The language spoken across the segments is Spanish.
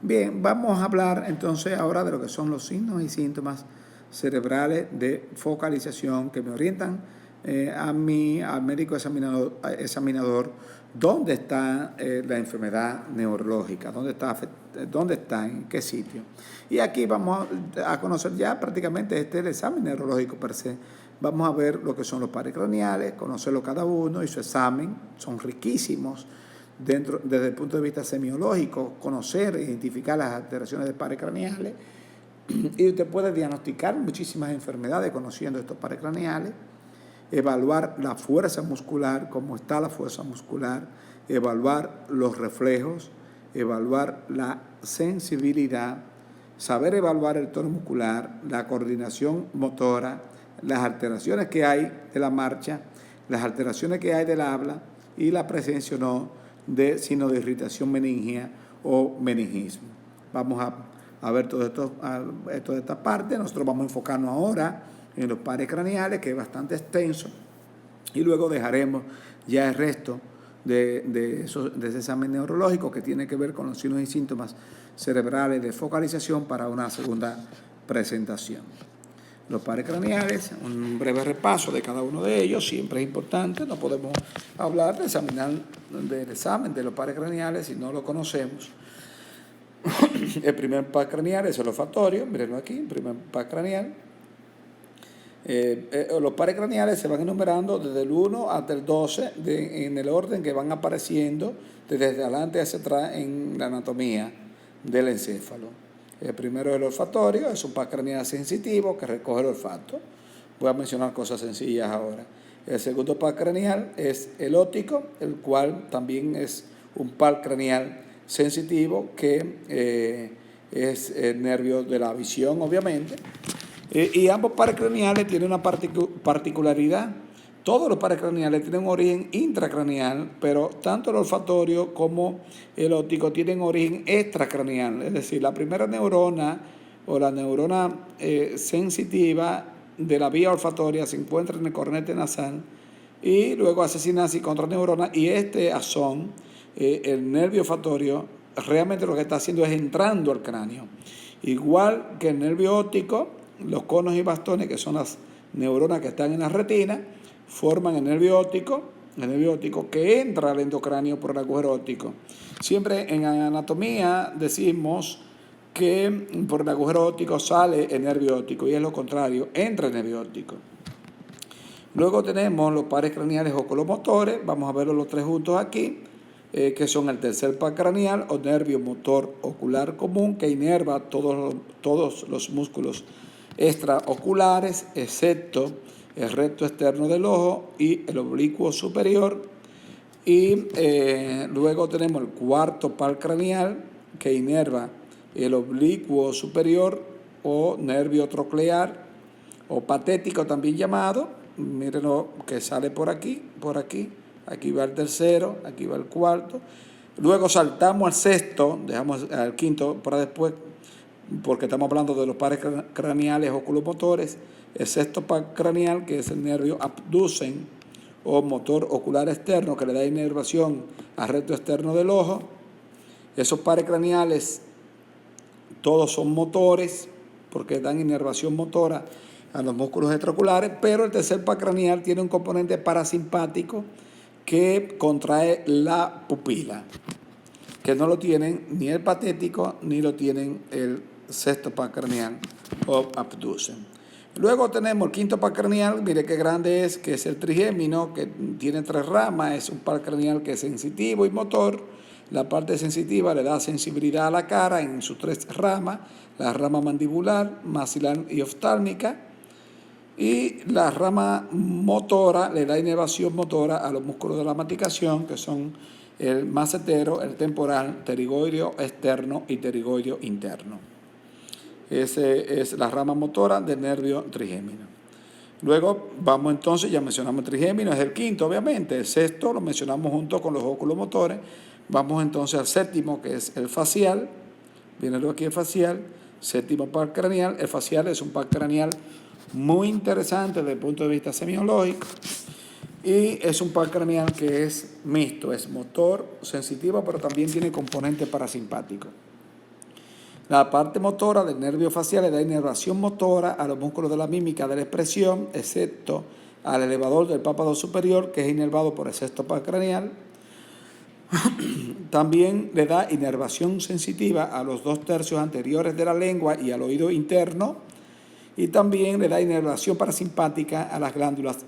Bien, vamos a hablar entonces ahora de lo que son los signos y síntomas cerebrales de focalización que me orientan al médico examinador dónde está la enfermedad neurológica, dónde está, en qué sitio. Y aquí vamos a conocer ya prácticamente el examen neurológico per se. Vamos a ver lo que son los pares craneales, conocerlo cada uno y su examen, son riquísimos desde el punto de vista semiológico, conocer e identificar las alteraciones de pares craneales, y usted puede diagnosticar muchísimas enfermedades conociendo estos pares craneales, evaluar la fuerza muscular, cómo está la fuerza muscular, evaluar los reflejos, evaluar la sensibilidad, saber evaluar el tono muscular, la coordinación motora, las alteraciones que hay de la marcha, las alteraciones que hay del habla y la presencia o no de signos de irritación meningea o meningismo. Vamos a ver todo esto, toda esta parte. Nosotros vamos a enfocarnos ahora en los pares craneales, que es bastante extenso, y luego dejaremos ya el resto de ese examen neurológico que tiene que ver con los signos y síntomas cerebrales de focalización para una segunda presentación. Los pares craneales, un breve repaso de cada uno de ellos, siempre es importante, no podemos hablar del examen de los pares craneales si no lo conocemos. El primer par craneal es el olfatorio, mírenlo aquí, el primer par craneal. Los pares craneales se van enumerando desde el 1 hasta el 12 en el orden que van apareciendo desde adelante hacia atrás en la anatomía del encéfalo. El primero es el olfatorio, es un par craneal sensitivo que recoge el olfato. Voy a mencionar cosas sencillas ahora. El segundo par craneal es el óptico, el cual también es un par craneal sensitivo que es el nervio de la visión, obviamente. Y ambos pares craneales tienen una particularidad. Todos los pares craneales tienen un origen intracraneal, pero tanto el olfatorio como el óptico tienen origen extracraneal. Es decir, la primera neurona o la neurona sensitiva de la vía olfatoria se encuentra en el cornete nasal y luego hace sinapsis con otra neurona, y este axón, el nervio olfatorio, realmente lo que está haciendo es entrando al cráneo. Igual que el nervio óptico, los conos y bastones, que son las neuronas que están en la retina, forman el nervio óptico que entra al endocráneo por el agujero óptico. Siempre en anatomía decimos que por el agujero óptico sale el nervio óptico, y es lo contrario, entra el nervio óptico. Luego tenemos los pares craneales oculomotores, vamos a verlos los tres juntos aquí, que son el tercer par craneal o nervio motor ocular común, que inerva todos los músculos extraoculares, excepto el recto externo del ojo y el oblicuo superior. Y luego tenemos el cuarto par craneal, que inerva el oblicuo superior o nervio troclear o patético también llamado. Mírenlo que sale por aquí, aquí va el tercero, aquí va el cuarto. Luego saltamos al sexto, dejamos al quinto para después, porque estamos hablando de los pares craneales oculomotores. El sexto par craneal, que es el nervio abducen o motor ocular externo, que le da inervación al recto externo del ojo. Esos pares craneales todos son motores porque dan inervación motora a los músculos extraoculares, pero el tercer par craneal tiene un componente parasimpático que contrae la pupila, que no lo tienen ni el patético ni lo tienen el sexto par craneal o abducen. Luego tenemos el quinto par craneal, mire qué grande es, que es el trigémino, que tiene 3 ramas, es un par craneal que es sensitivo y motor. La parte sensitiva le da sensibilidad a la cara en sus 3 ramas, la rama mandibular, maxilar y oftálmica. Y la rama motora le da inervación motora a los músculos de la masticación, que son el macetero, el temporal, pterigoideo externo y pterigoideo interno. Esa es la rama motora del nervio trigémino. Luego vamos entonces, ya mencionamos el trigémino, es el quinto obviamente. El sexto lo mencionamos junto con los oculomotores. Vamos entonces al séptimo, que es el facial. Viene luego aquí el facial, séptimo par craneal. El facial es un par craneal muy interesante desde el punto de vista semiológico, y es un par craneal que es mixto, es motor, sensitivo, pero también tiene componente parasimpático. La parte motora del nervio facial le da inervación motora a los músculos de la mímica de la expresión, excepto al elevador del párpado superior, que es inervado por el sexto par craneal. También le da inervación sensitiva a los 2/3 anteriores de la lengua y al oído interno. Y también le da inervación parasimpática a las glándulas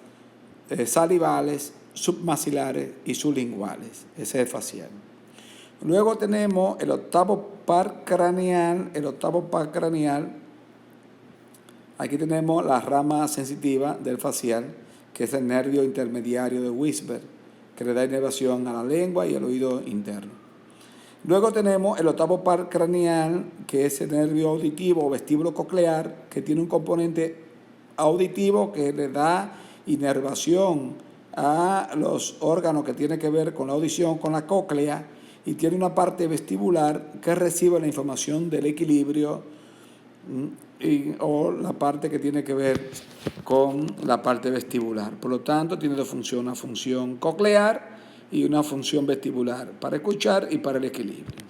salivales, submaxilares y sublinguales. Ese es el facial. Luego tenemos el octavo par craneal. El octavo par craneal, aquí tenemos la rama sensitiva del facial, que es el nervio intermediario de Wisber, que le da inervación a la lengua y al oído interno. Luego tenemos el octavo par craneal, que es el nervio auditivo o vestíbulo coclear, que tiene un componente auditivo que le da inervación a los órganos que tienen que ver con la audición, con la cóclea, y tiene una parte vestibular que recibe la información del equilibrio o la parte que tiene que ver con la parte vestibular. Por lo tanto, tiene dos funciones, una función coclear y una función vestibular, para escuchar y para el equilibrio.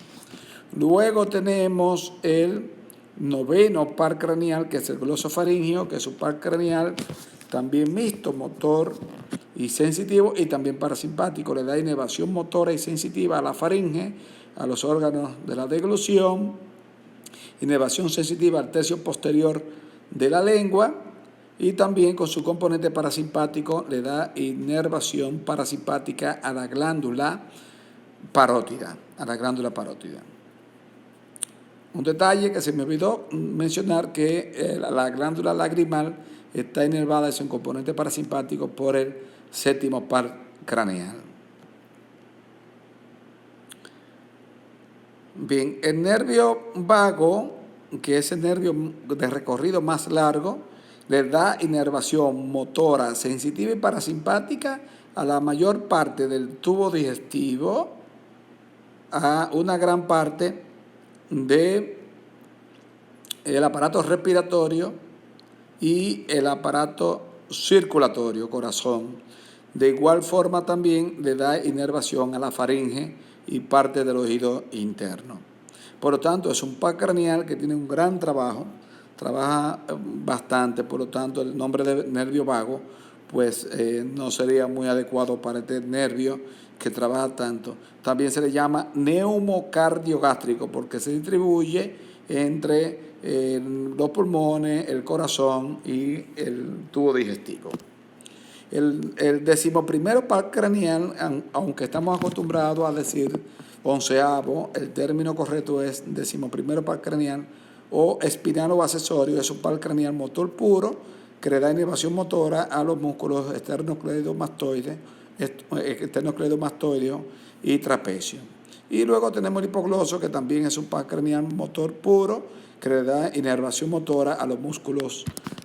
Luego tenemos el noveno par craneal, que es el glosofaringeo, que es un par craneal también mixto, motor y sensitivo, y también parasimpático. Le da inervación motora y sensitiva a la faringe, a los órganos de la deglución, inervación sensitiva al tercio posterior de la lengua, y también con su componente parasimpático le da inervación parasimpática a la glándula parótida, Un detalle que se me olvidó mencionar, que la glándula lagrimal está inervada, es un componente parasimpático, por el séptimo par craneal. Bien, el nervio vago, que es el nervio de recorrido más largo, le da inervación motora, sensitiva y parasimpática a la mayor parte del tubo digestivo, a una gran parte del aparato respiratorio y el aparato circulatorio, corazón. De igual forma también le da inervación a la faringe y parte del oído interno. Por lo tanto, es un par craneal que tiene un gran trabajo, trabaja bastante, por lo tanto el nombre de nervio vago pues no sería muy adecuado para este nervio que trabaja tanto. También se le llama neumocardiogástrico porque se distribuye entre los pulmones, el corazón y el tubo digestivo. El 11º par craneal, aunque estamos acostumbrados a decir 11º, el término correcto es 11º par craneal o espinal accesorio, es un par craneal motor puro que le da inervación motora a los músculos esternocleidomastoideo y trapecio. Y luego tenemos el hipogloso, que también es un par craneal motor puro que le da inervación motora a los músculos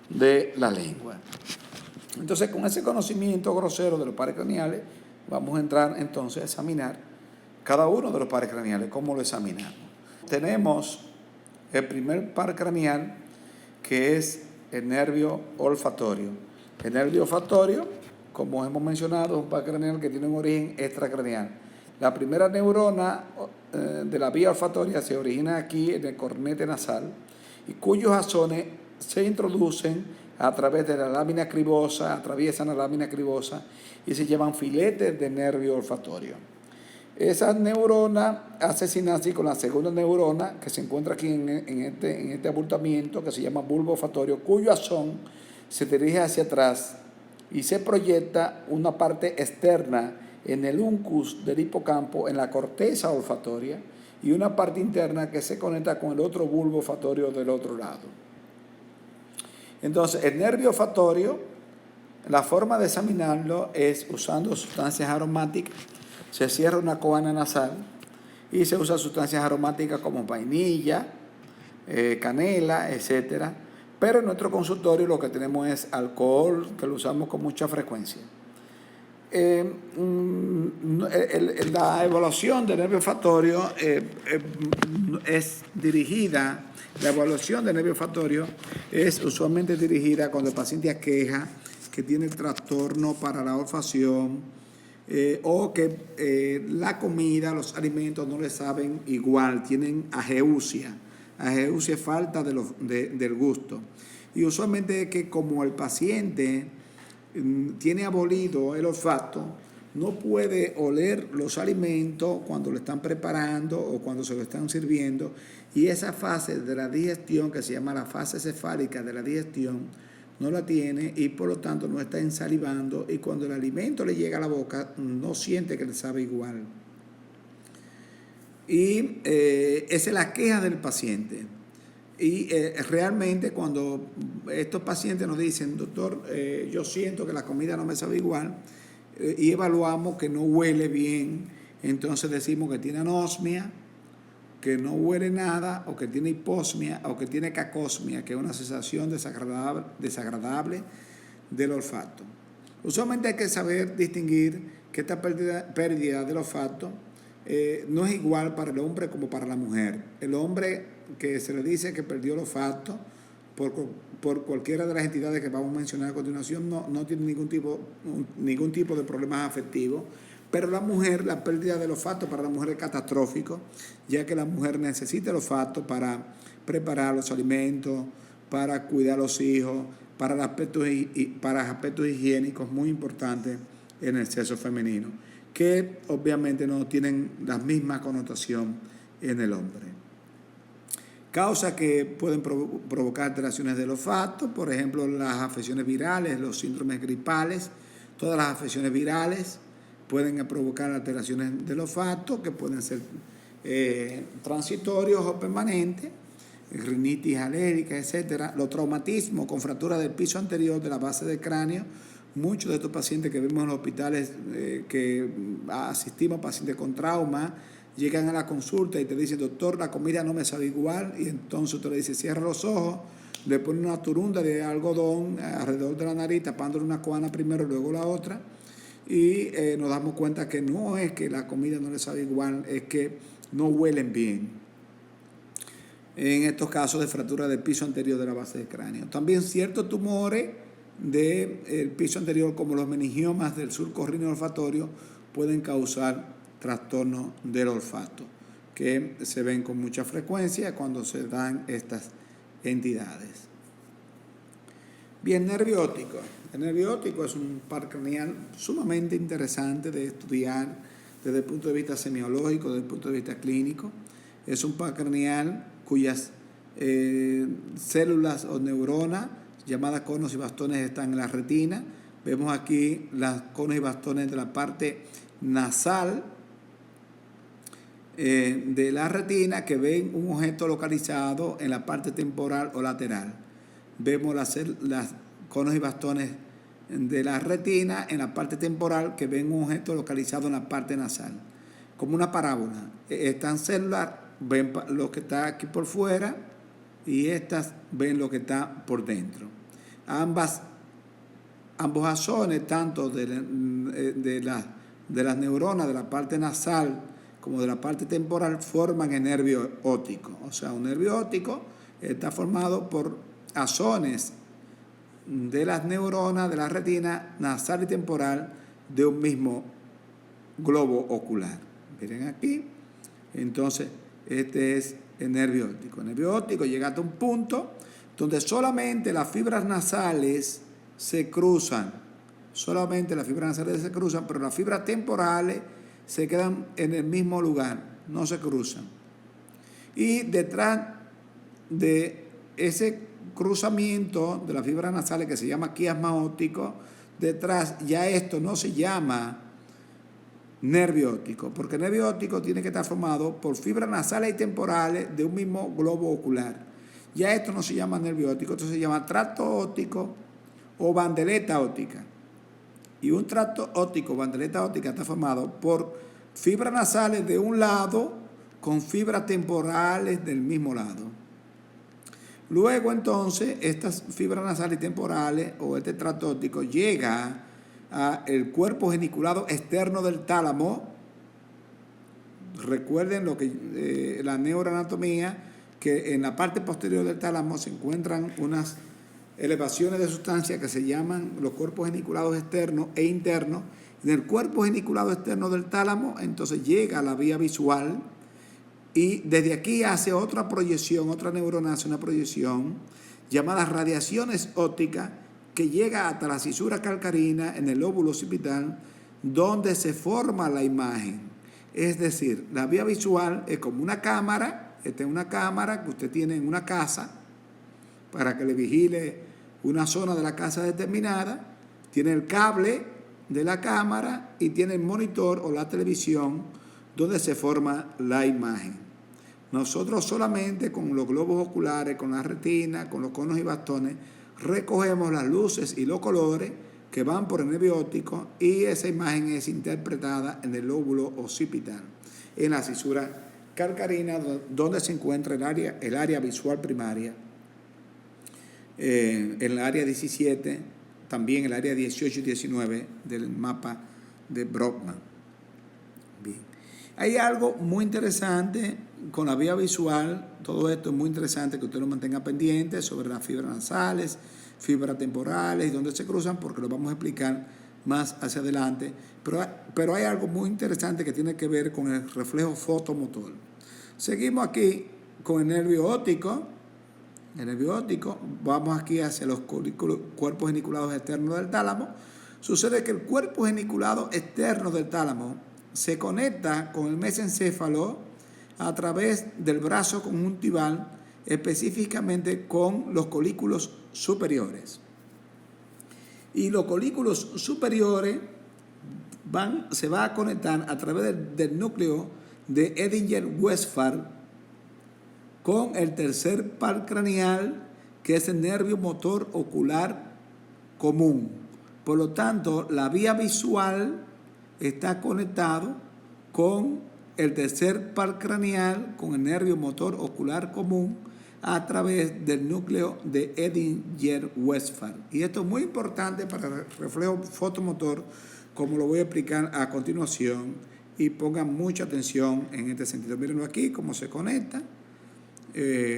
de la lengua. Entonces, con ese conocimiento grosero de los pares craneales, vamos a entrar entonces a examinar cada uno de los pares craneales. ¿Cómo lo examinamos? Tenemos el primer par craneal, que es el nervio olfatorio. El nervio olfatorio, como hemos mencionado, es un par craneal que tiene un origen extracraneal. La primera neurona de la vía olfatoria se origina aquí en el cornete nasal, y cuyos axones se introducen a través de la lámina cribosa, atraviesan la lámina cribosa y se llaman filetes de nervio olfatorio. Esa neurona hace sinapsis con la segunda neurona que se encuentra aquí en este abultamiento, que se llama bulbo olfatorio, cuyo axón se dirige hacia atrás y se proyecta una parte externa en el uncus del hipocampo, en la corteza olfatoria, y una parte interna que se conecta con el otro bulbo olfatorio del otro lado. Entonces, el nervio olfatorio, la forma de examinarlo es usando sustancias aromáticas. Se cierra una coana nasal y se usa sustancias aromáticas como vainilla, canela, etc. Pero en nuestro consultorio lo que tenemos es alcohol, que lo usamos con mucha frecuencia. La evaluación del nervio olfatorio la evaluación del nervio olfatorio es usualmente dirigida cuando el paciente aqueja que tiene trastorno para la olfacción o que la comida, los alimentos no le saben igual, tienen ageusia. ageusia es falta del gusto. Y usualmente es que como el paciente tiene abolido el olfato, no puede oler los alimentos cuando lo están preparando o cuando se lo están sirviendo, y esa fase de la digestión, que se llama la fase cefálica de la digestión, no la tiene y por lo tanto no está ensalivando, y cuando el alimento le llega a la boca no siente que le sabe igual. Y esa es la queja del paciente. Y realmente cuando estos pacientes nos dicen, doctor, yo siento que la comida no me sabe igual, y evaluamos que no huele bien, entonces decimos que tiene anosmia, que no huele nada, o que tiene hiposmia, o que tiene cacosmia, que es una sensación desagradable del olfato. Usualmente hay que saber distinguir que esta pérdida del olfato no es igual para el hombre como para la mujer. El hombre que se le dice que perdió el olfato por cualquiera de las entidades que vamos a mencionar a continuación no tiene ningún tipo de problemas afectivos, pero la mujer, la pérdida del olfato para la mujer es catastrófico, ya que la mujer necesita el olfato para preparar los alimentos, para cuidar a los hijos, para aspectos higiénicos muy importantes en el sexo femenino, que obviamente no tienen la misma connotación en el hombre. Causas que pueden provocar alteraciones del olfato, por ejemplo, las afecciones virales, los síndromes gripales. Todas las afecciones virales pueden provocar alteraciones del olfato, que pueden ser transitorios o permanentes, rinitis alérgica, etc. Los traumatismos con fractura del piso anterior de la base del cráneo. Muchos de estos pacientes que vemos en los hospitales, que asistimos, pacientes con trauma, llegan a la consulta y te dicen, doctor, la comida no me sabe igual, y entonces usted le dice, cierra los ojos, le pone una turunda de algodón alrededor de la nariz, tapándole una coana primero y luego la otra, y nos damos cuenta que no es que la comida no le sabe igual, es que no huelen bien. En estos casos de fractura del piso anterior de la base del cráneo. También ciertos tumores del piso anterior, como los meningiomas del surco rineo-olfatorio, pueden causar trastornos del olfato, que se ven con mucha frecuencia cuando se dan estas entidades. Bien, nervio óptico. El nervio óptico es un par craneal sumamente interesante de estudiar desde el punto de vista semiológico, desde el punto de vista clínico. Es un par craneal cuyas células o neuronas llamadas conos y bastones están en la retina. Vemos aquí las conos y bastones de la parte nasal de la retina, que ven un objeto localizado en la parte temporal o lateral. Vemos las conos y bastones de la retina en la parte temporal, que ven un objeto localizado en la parte nasal, como una parábola. Estas células ven lo que está aquí por fuera y estas ven lo que está por dentro. Ambos axones, tanto de las neuronas de la parte nasal como de la parte temporal, forman el nervio óptico. O sea, un nervio óptico está formado por axones de las neuronas de la retina nasal y temporal de un mismo globo ocular. Miren aquí. Entonces, este es el nervio óptico. El nervio óptico llega hasta un punto donde solamente las fibras nasales se cruzan. Solamente las fibras nasales se cruzan, pero las fibras temporales se quedan en el mismo lugar, no se cruzan. Y detrás de ese cruzamiento de las fibras nasales, que se llama quiasma óptico, detrás ya esto no se llama nervio óptico, porque el nervio óptico tiene que estar formado por fibras nasales y temporales de un mismo globo ocular. Ya esto no se llama nervio óptico, esto se llama tracto óptico o bandeleta óptica. Y un tracto óptico, bandeleta óptica, está formado por fibras nasales de un lado con fibras temporales del mismo lado. Luego entonces estas fibras nasales y temporales o este tracto óptico llega al cuerpo geniculado externo del tálamo. Recuerden la neuroanatomía, que en la parte posterior del tálamo se encuentran unas elevaciones de sustancia que se llaman los cuerpos geniculados externos e internos. En el cuerpo geniculado externo del tálamo, entonces llega a la vía visual, y desde aquí hace otra proyección, otra neurona hace una proyección llamada radiaciones ópticas que llega hasta la cisura calcarina en el lóbulo occipital, donde se forma la imagen. Es decir, la vía visual es como una cámara. Esta es una cámara que usted tiene en una casa para que le vigile una zona de la casa determinada. Tiene el cable de la cámara y tiene el monitor o la televisión donde se forma la imagen. Nosotros solamente con los globos oculares, con la retina, con los conos y bastones, recogemos las luces y los colores que van por el nervio óptico y esa imagen es interpretada en el lóbulo occipital, en la cisura calcarina, donde se encuentra el área visual primaria, en el área 17, también el área 18 y 19 del mapa de Brodmann. Bien. Hay algo muy interesante con la vía visual. Todo esto es muy interesante que usted lo mantenga pendiente sobre las fibras nasales, fibras temporales y dónde se cruzan, porque lo vamos a explicar más hacia adelante. Pero hay algo muy interesante que tiene que ver con el reflejo fotomotor. Seguimos aquí con el nervio óptico. El nervio óptico, vamos aquí hacia los cuerpos geniculados externos del tálamo. Sucede que el cuerpo geniculado externo del tálamo se conecta con el mesencéfalo a través del brazo conjuntival, específicamente con los colículos superiores. Y los colículos superiores se va a conectar a través del núcleo de Edinger-Westphal con el tercer par craneal, que es el nervio motor ocular común. Por lo tanto, la vía visual está conectado con el tercer par craneal, con el nervio motor ocular común, a través del núcleo de Edinger-Westphal. Y esto es muy importante para el reflejo fotomotor, como lo voy a explicar a continuación, y pongan mucha atención en este sentido. Mírenlo aquí, cómo se conecta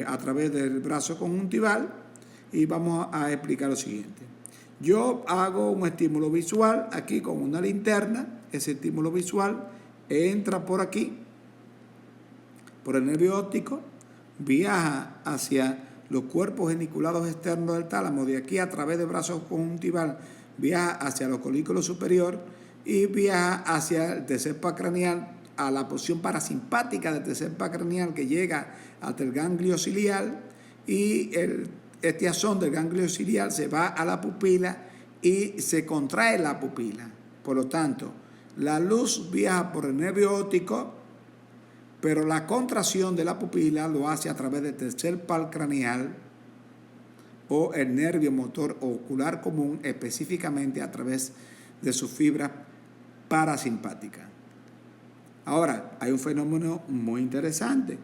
a través del brazo conjuntival, y vamos a explicar lo siguiente. Yo hago un estímulo visual aquí con una linterna. Ese estímulo visual entra por aquí, por el nervio óptico, viaja hacia los cuerpos geniculados externos del tálamo, de aquí a través del brazo conjuntival, viaja hacia los colículos superior y viaja hacia el tercer par craneal, a la porción parasimpática del tercer par craneal que llega hasta el ganglio ciliar, y este axón del ganglio ciliar se va a la pupila y se contrae la pupila. Por lo tanto, la luz viaja por el nervio óptico, pero la contracción de la pupila lo hace a través del tercer par craneal o el nervio motor ocular común, específicamente a través de su fibra parasimpática. Ahora, hay un fenómeno muy interesante.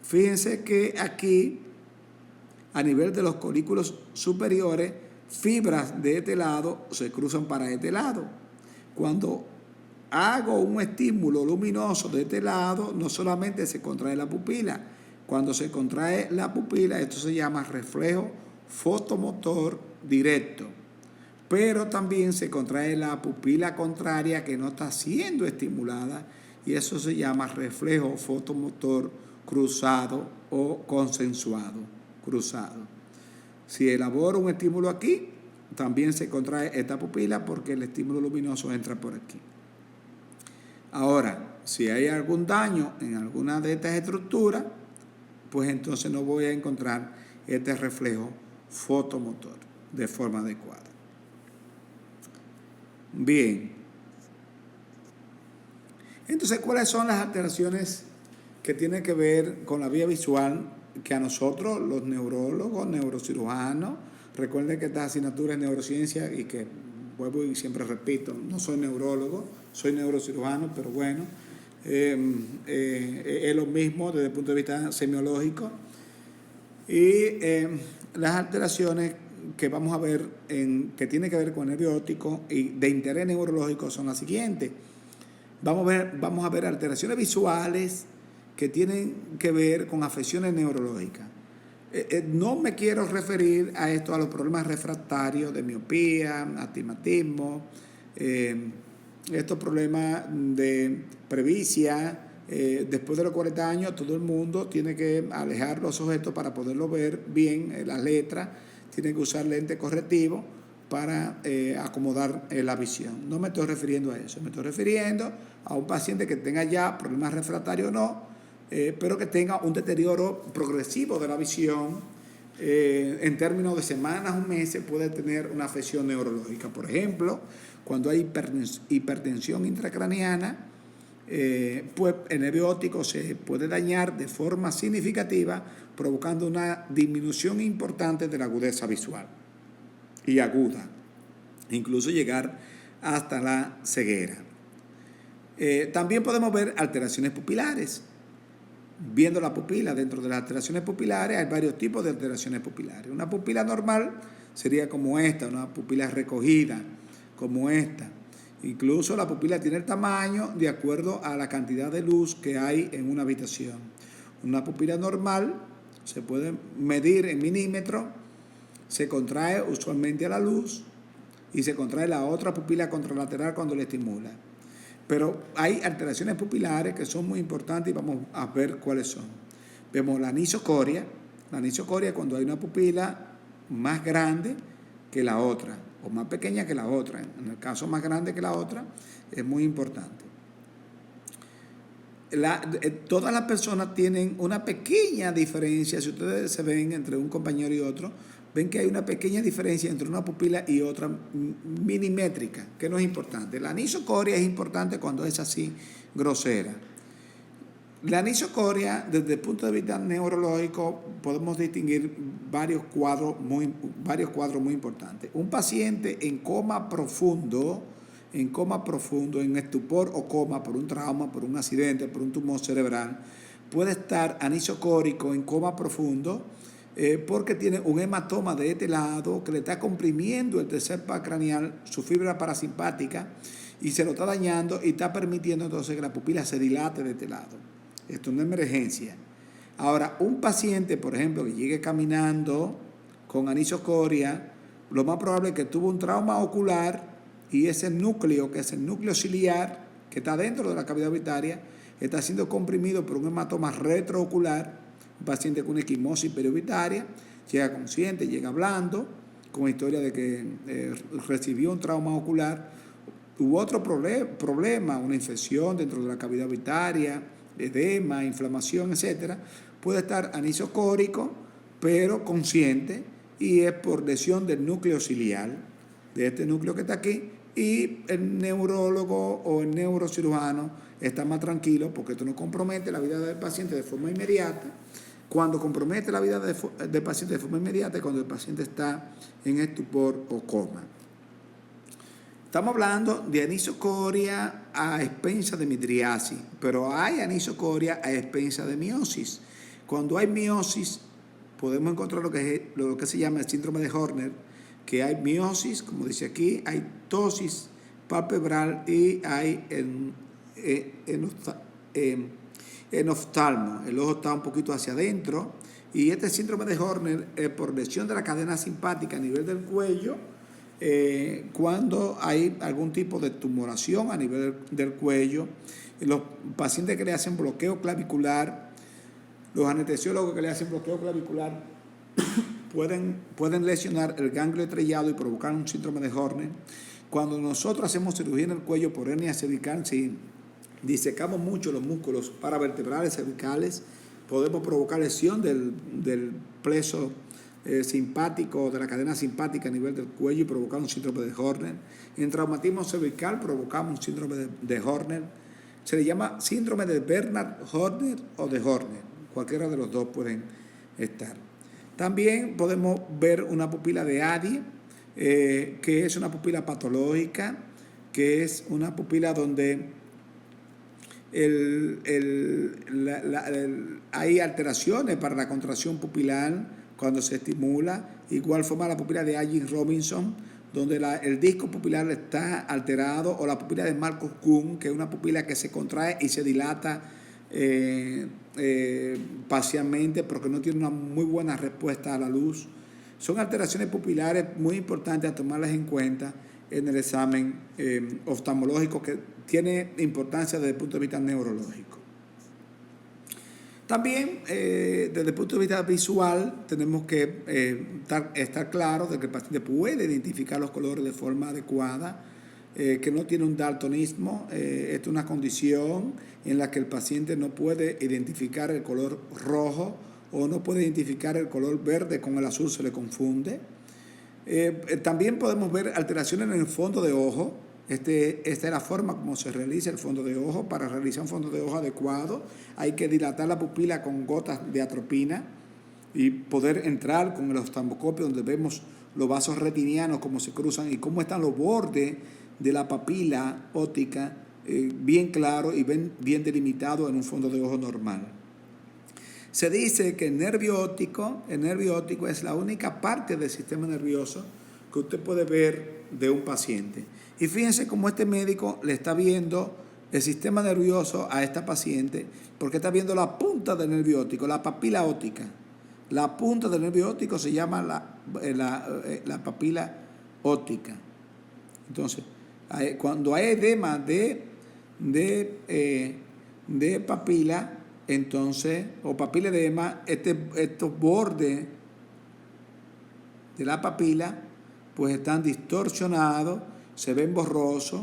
Fíjense que aquí, a nivel de los colículos superiores, fibras de este lado se cruzan para este lado. Cuando hago un estímulo luminoso de este lado, no solamente se contrae la pupila. Cuando se contrae la pupila, esto se llama reflejo fotomotor directo. Pero también se contrae la pupila contraria que no está siendo estimulada, y eso se llama reflejo fotomotor cruzado o consensuado, cruzado. Si elaboro un estímulo aquí, también se contrae esta pupila porque el estímulo luminoso entra por aquí. Ahora, si hay algún daño en alguna de estas estructuras, pues entonces no voy a encontrar este reflejo fotomotor de forma adecuada. Bien. Entonces, ¿cuáles son las alteraciones que tienen que ver con la vía visual que a nosotros, los neurólogos, neurocirujanos, recuerden que esta asignatura es neurociencia y que, vuelvo y siempre repito, no soy neurólogo, soy neurocirujano, pero bueno, es lo mismo desde el punto de vista semiológico. Y las alteraciones que vamos a ver, que tienen que ver con el nervio óptico y de interés neurológico, son las siguientes. Vamos a ver alteraciones visuales que tienen que ver con afecciones neurológicas. No me quiero referir a esto, a los problemas refractarios de miopía, astigmatismo, estos problemas de presbicia, Después de los 40 años, todo el mundo tiene que alejar los objetos para poderlo ver bien, las letras, tiene que usar lente correctivo para acomodar la visión. No me estoy refiriendo a eso, me estoy refiriendo a un paciente que tenga ya problemas refractarios o no, pero que tenga un deterioro progresivo de la visión. En términos de semanas o meses puede tener una afección neurológica. Por ejemplo, cuando hay hipertensión intracraniana, pues el nervio óptico se puede dañar de forma significativa, provocando una disminución importante de la agudeza visual y aguda, incluso llegar hasta la ceguera. También podemos ver alteraciones pupilares. Viendo la pupila, dentro de las alteraciones pupilares hay varios tipos de alteraciones pupilares. Una pupila normal sería como esta, una pupila recogida como esta. Incluso la pupila tiene el tamaño de acuerdo a la cantidad de luz que hay en una habitación. Una pupila normal se puede medir en milímetros, se contrae usualmente a la luz y se contrae la otra pupila contralateral cuando le estimula. Pero hay alteraciones pupilares que son muy importantes y vamos a ver cuáles son. Vemos la anisocoria. La anisocoria cuando hay una pupila más grande que la otra o más pequeña que la otra. En el caso más grande que la otra es muy importante. Todas las personas tienen una pequeña diferencia. Si ustedes se ven entre un compañero y otro, ven que hay una pequeña diferencia entre una pupila y otra milimétrica, que no es importante. La anisocoria es importante cuando es así grosera. La anisocoria, desde el punto de vista neurológico, podemos distinguir varios cuadros muy importantes. Un paciente en coma profundo, en estupor o coma por un trauma, por un accidente, por un tumor cerebral, puede estar anisocórico en coma profundo porque tiene un hematoma de este lado que le está comprimiendo el tercer par craneal, su fibra parasimpática, y se lo está dañando y está permitiendo entonces que la pupila se dilate de este lado. Esto es una emergencia. Ahora, un paciente, por ejemplo, que llegue caminando con anisocoria, lo más probable es que tuvo un trauma ocular y ese núcleo, que es el núcleo ciliar, que está dentro de la cavidad orbitaria, está siendo comprimido por un hematoma retroocular. Un paciente con equimosis periorbitaria, llega consciente, llega hablando, con historia de que recibió un trauma ocular, hubo otro problema, una infección dentro de la cavidad orbitaria, edema, inflamación, etc. Puede estar anisocórico, pero consciente, y es por lesión del núcleo ciliar, de este núcleo que está aquí, y el neurólogo o el neurocirujano está más tranquilo porque esto no compromete la vida del paciente de forma inmediata. Cuando compromete la vida del paciente de forma inmediata es cuando el paciente está en estupor o coma. Estamos hablando de anisocoria a expensa de midriasis, pero hay anisocoria a expensa de miosis. Cuando hay miosis, podemos encontrar lo que se llama el síndrome de Horner, que hay miosis, como dice aquí, hay ptosis palpebral y hay enoftalmo. El ojo está un poquito hacia adentro y este síndrome de Horner es por lesión de la cadena simpática a nivel del cuello. Cuando hay algún tipo de tumoración a nivel del cuello, los pacientes que le hacen bloqueo clavicular, los anestesiólogos que le hacen bloqueo clavicular pueden lesionar el ganglio estrellado y provocar un síndrome de Horner. Cuando nosotros hacemos cirugía en el cuello por hernia cervical, si disecamos mucho los músculos paravertebrales cervicales, podemos provocar lesión del pleso simpático, de la cadena simpática a nivel del cuello y provocar un síndrome de Horner. En traumatismo cervical provocamos un síndrome de Horner. Se le llama síndrome de Bernard Horner o de Horner. Cualquiera de los dos pueden estar. También podemos ver una pupila de Adie, que es una pupila patológica, que es una pupila donde hay alteraciones para la contracción pupilar cuando se estimula. Igual forma la pupila de Agin Robinson, donde el disco pupilar está alterado, o la pupila de Marcus Kuhn, que es una pupila que se contrae y se dilata parcialmente porque no tiene una muy buena respuesta a la luz. Son alteraciones pupilares muy importantes a tomarlas en cuenta en el examen oftalmológico, que tiene importancia desde el punto de vista neurológico. También, desde el punto de vista visual, tenemos que estar claros de que el paciente puede identificar los colores de forma adecuada, que no tiene un daltonismo. Esta es una condición en la que el paciente no puede identificar el color rojo o no puede identificar el color verde con el azul, se le confunde. También podemos ver alteraciones en el fondo de ojo. Esta es la forma como se realiza el fondo de ojo. Para realizar un fondo de ojo adecuado hay que dilatar la pupila con gotas de atropina y poder entrar con el oftalmoscopio donde vemos los vasos retinianos, cómo se cruzan y cómo están los bordes de la papila óptica bien claro y bien delimitado en un fondo de ojo normal. Se dice que el nervio óptico es la única parte del sistema nervioso que usted puede ver de un paciente. Y fíjense cómo este médico le está viendo el sistema nervioso a esta paciente, porque está viendo la punta del nervio óptico, la papila óptica. La punta del nervio óptico se llama la papila óptica. Entonces, cuando hay edema de papila, entonces, o papiledema, estos bordes de la papila pues están distorsionados, se ven borrosos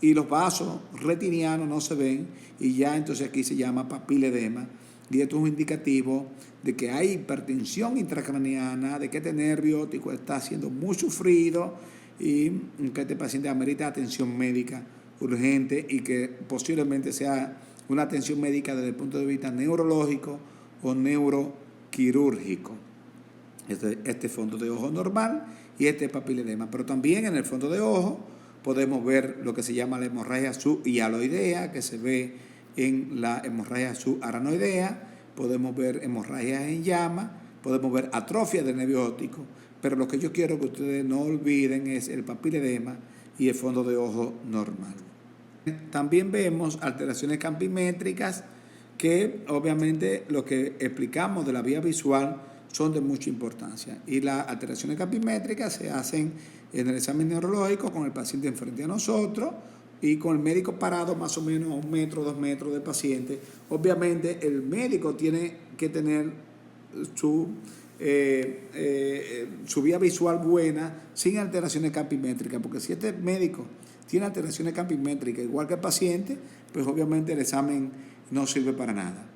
y los vasos retinianos no se ven y ya entonces aquí se llama papiledema. Y esto es un indicativo de que hay hipertensión intracraniana, de que este nervio óptico está siendo muy sufrido y que este paciente amerita atención médica urgente y que posiblemente sea una atención médica desde el punto de vista neurológico o neuroquirúrgico. Este fondo de ojo normal y este papiledema. Pero también en el fondo de ojo podemos ver lo que se llama la hemorragia subhialoidea, que se ve en la hemorragia subaranoidea. Podemos ver hemorragias en llama, podemos ver atrofia del nervio óptico. Pero lo que yo quiero que ustedes no olviden es el papiledema y el fondo de ojo normal. También vemos alteraciones campimétricas que obviamente lo que explicamos de la vía visual son de mucha importancia. Y las alteraciones campimétricas se hacen en el examen neurológico con el paciente enfrente a nosotros y con el médico parado más o menos a 1 metro, 2 metros del paciente. Obviamente el médico tiene que tener su vía visual buena sin alteraciones campimétricas, porque si este médico tiene alteraciones campimétricas igual que el paciente, pues obviamente el examen no sirve para nada.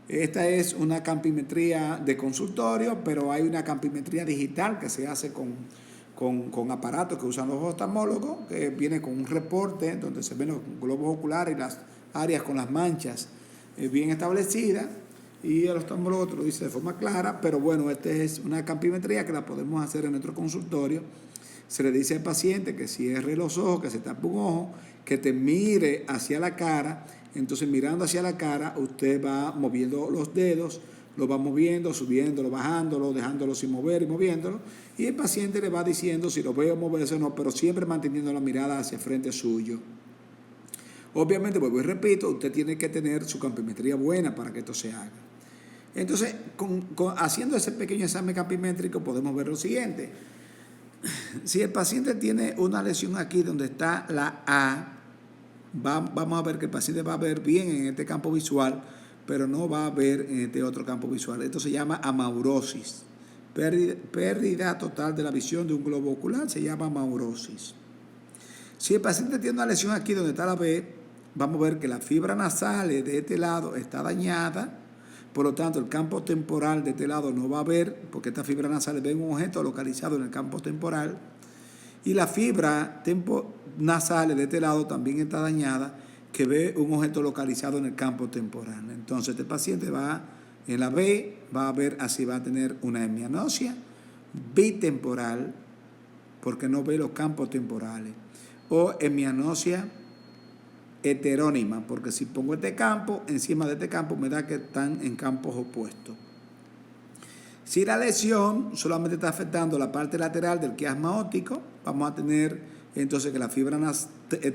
Esta es una campimetría de consultorio, pero hay una campimetría digital que se hace con aparatos que usan los oftalmólogos, que viene con un reporte donde se ven los globos oculares y las áreas con las manchas bien establecidas, y el oftalmólogo te lo dice de forma clara, pero bueno, esta es una campimetría que la podemos hacer en nuestro consultorio. Se le dice al paciente que cierre los ojos, que se tape un ojo, que te mire hacia la cara. Entonces, mirando hacia la cara, usted va moviendo los dedos, lo va moviendo, subiéndolo, bajándolo, dejándolo sin mover y moviéndolo. Y el paciente le va diciendo si lo veo moverse o no, pero siempre manteniendo la mirada hacia frente suyo. Obviamente, vuelvo y repito, usted tiene que tener su campimetría buena para que esto se haga. Entonces, haciendo ese pequeño examen campimétrico, podemos ver lo siguiente. Si el paciente tiene una lesión aquí donde está la A, vamos a ver que el paciente va a ver bien en este campo visual, pero no va a ver en este otro campo visual. Esto se llama amaurosis. Pérdida total de la visión de un globo ocular se llama amaurosis. Si el paciente tiene una lesión aquí donde está la B, vamos a ver que la fibra nasal de este lado está dañada. Por lo tanto, el campo temporal de este lado no va a ver, porque esta fibra nasal ve un objeto localizado en el campo temporal. Y la fibra nasal de este lado también está dañada, que ve un objeto localizado en el campo temporal. Entonces, este paciente va en la B, va a ver así, va a tener una hemianosia bitemporal, porque no ve los campos temporales, o hemianosia heterónima, porque si pongo este campo encima de este campo me da que están en campos opuestos. Si la lesión solamente está afectando la parte lateral del quiasma óptico, vamos a tener entonces que la fibra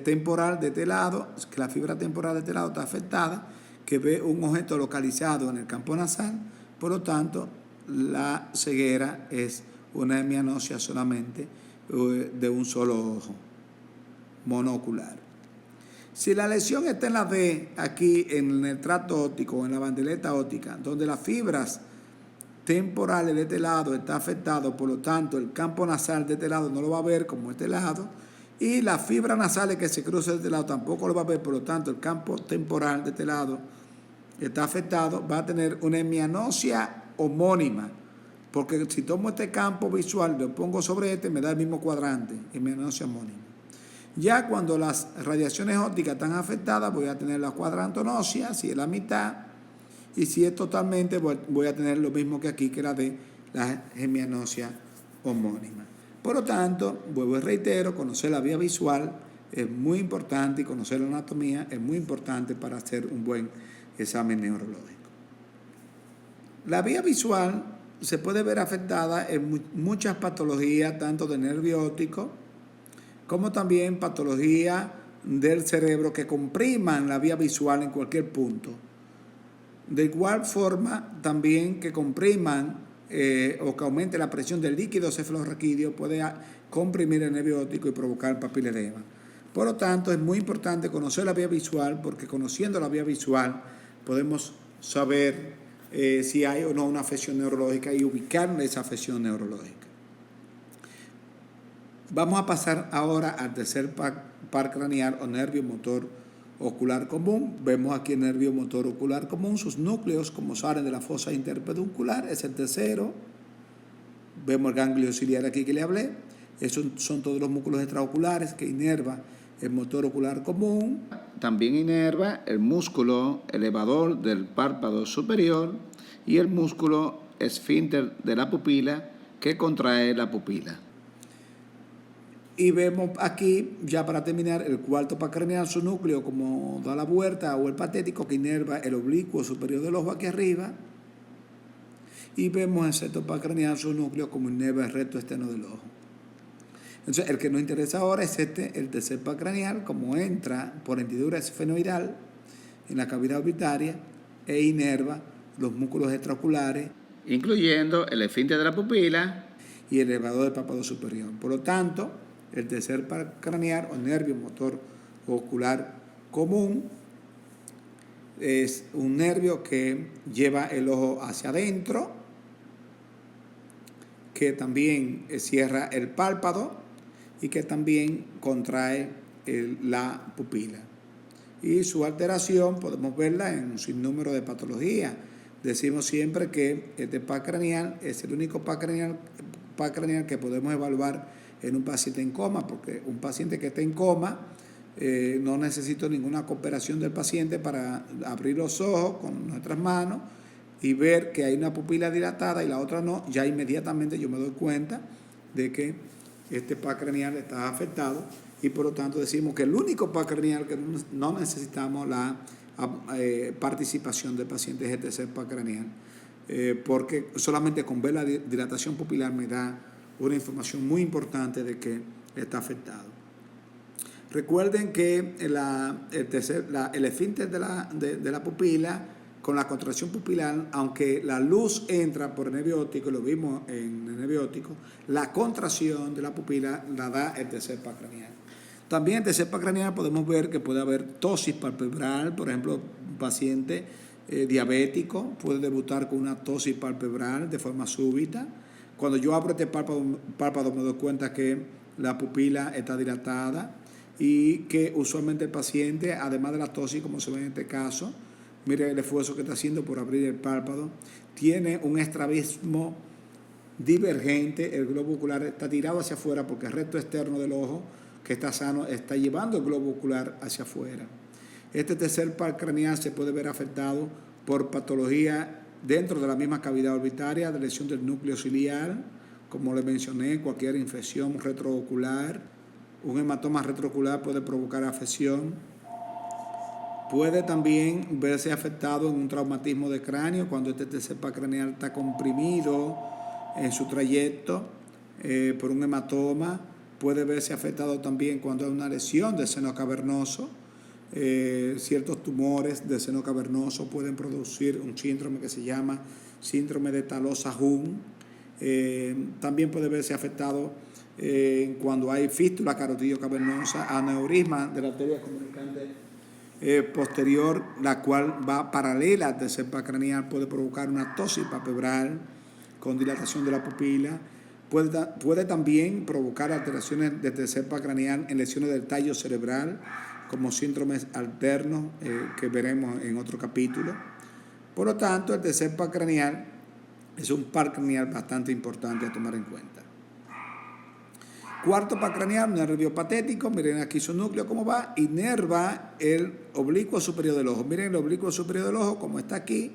temporal de este lado, está afectada, que ve un objeto localizado en el campo nasal. Por lo tanto, la ceguera es una hemianosia solamente de un solo ojo, monocular. Si la lesión está en la D, aquí en el tracto óptico, en la bandeleta óptica, donde las fibras temporales de este lado está afectado, por lo tanto el campo nasal de este lado no lo va a ver como este lado, y las fibras nasales que se cruzan de este lado tampoco lo va a ver, por lo tanto el campo temporal de este lado está afectado, va a tener una hemianopsia homónima, porque si tomo este campo visual, lo pongo sobre este, me da el mismo cuadrante, hemianopsia homónima. Ya cuando las radiaciones ópticas están afectadas, voy a tener la cuadrantonopsia, si es la mitad, y si es totalmente, voy a tener lo mismo que aquí, que la de la hemianopsia homónima. Por lo tanto, vuelvo y reitero, conocer la vía visual es muy importante, y conocer la anatomía es muy importante para hacer un buen examen neurológico. La vía visual se puede ver afectada en muchas patologías, tanto de nervio óptico, como también patología del cerebro que compriman la vía visual en cualquier punto. De igual forma, también que compriman o que aumente la presión del líquido cefalorraquídeo puede comprimir el nervio óptico y provocar papiledema. Por lo tanto, es muy importante conocer la vía visual, porque conociendo la vía visual podemos saber si hay o no una afección neurológica y ubicar esa afección neurológica. Vamos a pasar ahora al tercer par craneal o nervio motor ocular común. Vemos aquí el nervio motor ocular común, sus núcleos como salen de la fosa interpeduncular, es el tercero. Vemos el ganglio ciliar aquí que le hablé. Esos son todos los músculos extraoculares que inervan el motor ocular común. También inerva el músculo elevador del párpado superior y el músculo esfínter de la pupila que contrae la pupila. Y vemos aquí, ya para terminar, el cuarto par craneal, su núcleo como da la vuelta, o el patético que inerva el oblicuo superior del ojo aquí arriba. Y vemos el sexto par craneal, su núcleo como inerva el recto externo del ojo. Entonces, el que nos interesa ahora es el tercer par craneal, como entra por hendidura esfenoidal en la cavidad orbitaria e inerva los músculos extraoculares, incluyendo el esfínter de la pupila y el elevador del párpado superior. Por lo tanto, el tercer par craneal o nervio motor ocular común es un nervio que lleva el ojo hacia adentro, que también cierra el párpado y que también contrae la pupila. Y su alteración podemos verla en un sinnúmero de patologías. Decimos siempre que este par craneal es el único par craneal que podemos evaluar en un paciente en coma, porque un paciente que esté en coma no necesita ninguna cooperación del paciente para abrir los ojos con nuestras manos y ver que hay una pupila dilatada y la otra no. Ya inmediatamente yo me doy cuenta de que este par craneal está afectado, y por lo tanto decimos que el único par craneal que no necesitamos la participación del paciente es el tercer par craneal, porque solamente con ver la dilatación pupilar me da una información muy importante de que está afectado. Recuerden que el esfínter de la pupila, con la contracción pupilar, aunque la luz entra por el nervio óptico, lo vimos en el nervio óptico, la contracción de la pupila la da el tercer par craneal. También en el tercer par craneal podemos ver que puede haber tosis palpebral. Por ejemplo, un paciente diabético puede debutar con una tosis palpebral de forma súbita. Cuando yo abro este párpado me doy cuenta que la pupila está dilatada y que usualmente el paciente, además de la tosis, como se ve en este caso, mire el esfuerzo que está haciendo por abrir el párpado, tiene un estrabismo divergente, el globo ocular está tirado hacia afuera porque el recto externo del ojo, que está sano, está llevando el globo ocular hacia afuera. Este tercer par craneal se puede ver afectado por patología dentro de la misma cavidad orbitaria, de lesión del núcleo ciliar, como le mencioné, cualquier infección retroocular. Un hematoma retroocular puede provocar afección. Puede también verse afectado en un traumatismo de cráneo, cuando este tercer par craneal está comprimido en su trayecto por un hematoma. Puede verse afectado también cuando hay una lesión del seno cavernoso. Ciertos tumores del seno cavernoso pueden producir un síndrome que se llama síndrome de Talosa-Jung. También puede verse afectado cuando hay fístula carotidio cavernosa, aneurisma de la arteria comunicante posterior, la cual va paralela al tercer craneal, puede provocar una ptosis palpebral con dilatación de la pupila. Puede también provocar alteraciones del tercer craneal en lesiones del tallo cerebral, como síndromes alternos que veremos en otro capítulo. Por lo tanto, el tercer craneal es un par craneal bastante importante a tomar en cuenta. Cuarto par craneal, nervio patético. Miren aquí su núcleo cómo va. Inerva el oblicuo superior del ojo. Miren el oblicuo superior del ojo como está aquí.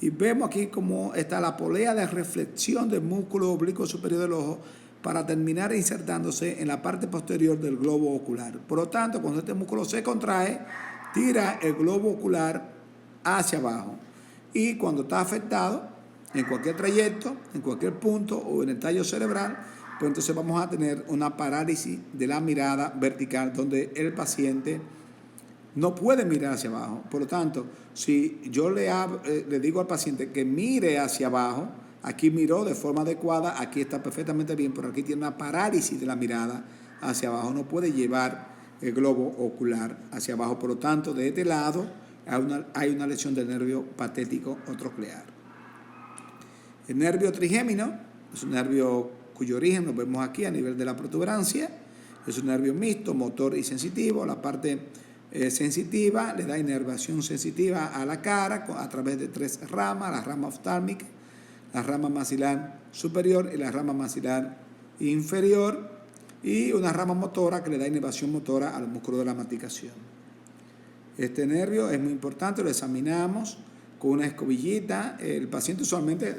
Y vemos aquí cómo está la polea de reflexión del músculo oblicuo superior del ojo para terminar insertándose en la parte posterior del globo ocular. Por lo tanto, cuando este músculo se contrae, tira el globo ocular hacia abajo. Y cuando está afectado, en cualquier trayecto, en cualquier punto o en el tallo cerebral, pues entonces vamos a tener una parálisis de la mirada vertical donde el paciente no puede mirar hacia abajo. Por lo tanto, si yo le digo al paciente que mire hacia abajo, aquí miró de forma adecuada, aquí está perfectamente bien, pero aquí tiene una parálisis de la mirada hacia abajo, no puede llevar el globo ocular hacia abajo. Por lo tanto, de este lado hay una lesión del nervio patético o troclear. El nervio trigémino es un nervio cuyo origen lo vemos aquí a nivel de la protuberancia. Es un nervio mixto, motor y sensitivo. La parte sensitiva le da inervación sensitiva a la cara a través de 3 ramas: la rama oftálmica, la rama maxilar superior y la rama maxilar inferior, y una rama motora que le da inervación motora al músculo de la masticación. Este nervio es muy importante, lo examinamos con una escobillita. El paciente usualmente,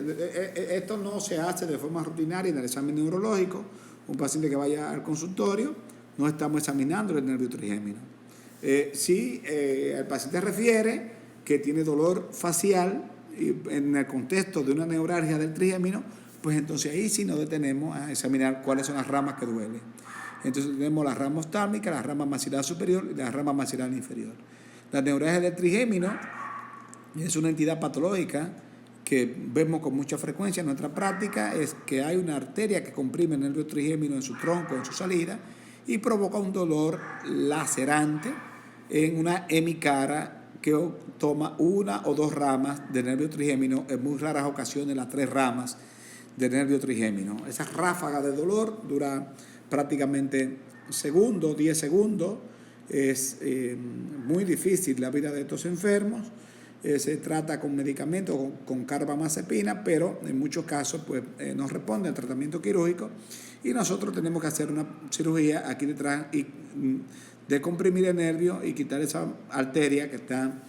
esto no se hace de forma rutinaria en el examen neurológico. Un paciente que vaya al consultorio, no estamos examinando el nervio trigémino. Si el paciente refiere que tiene dolor facial en el contexto de una neuralgia del trigémino, pues entonces ahí sí nos detenemos a examinar cuáles son las ramas que duelen. Entonces tenemos la rama oftálmica, la rama maxilar superior y la rama maxilar inferior. La neuralgia del trigémino es una entidad patológica que vemos con mucha frecuencia en nuestra práctica. Es que hay una arteria que comprime el nervio trigémino en su tronco, en su salida, y provoca un dolor lacerante en una hemicara que toma una o 2 ramas del nervio trigémino, en muy raras ocasiones las 3 ramas del nervio trigémino. Esa ráfaga de dolor dura prácticamente segundos, 10 segundos. Es muy difícil la vida de estos enfermos. Se trata con medicamentos, con carbamazepina, pero en muchos casos pues, no responde al tratamiento quirúrgico, y nosotros tenemos que hacer una cirugía aquí detrás y decomprimir el nervio y quitar esa arteria que está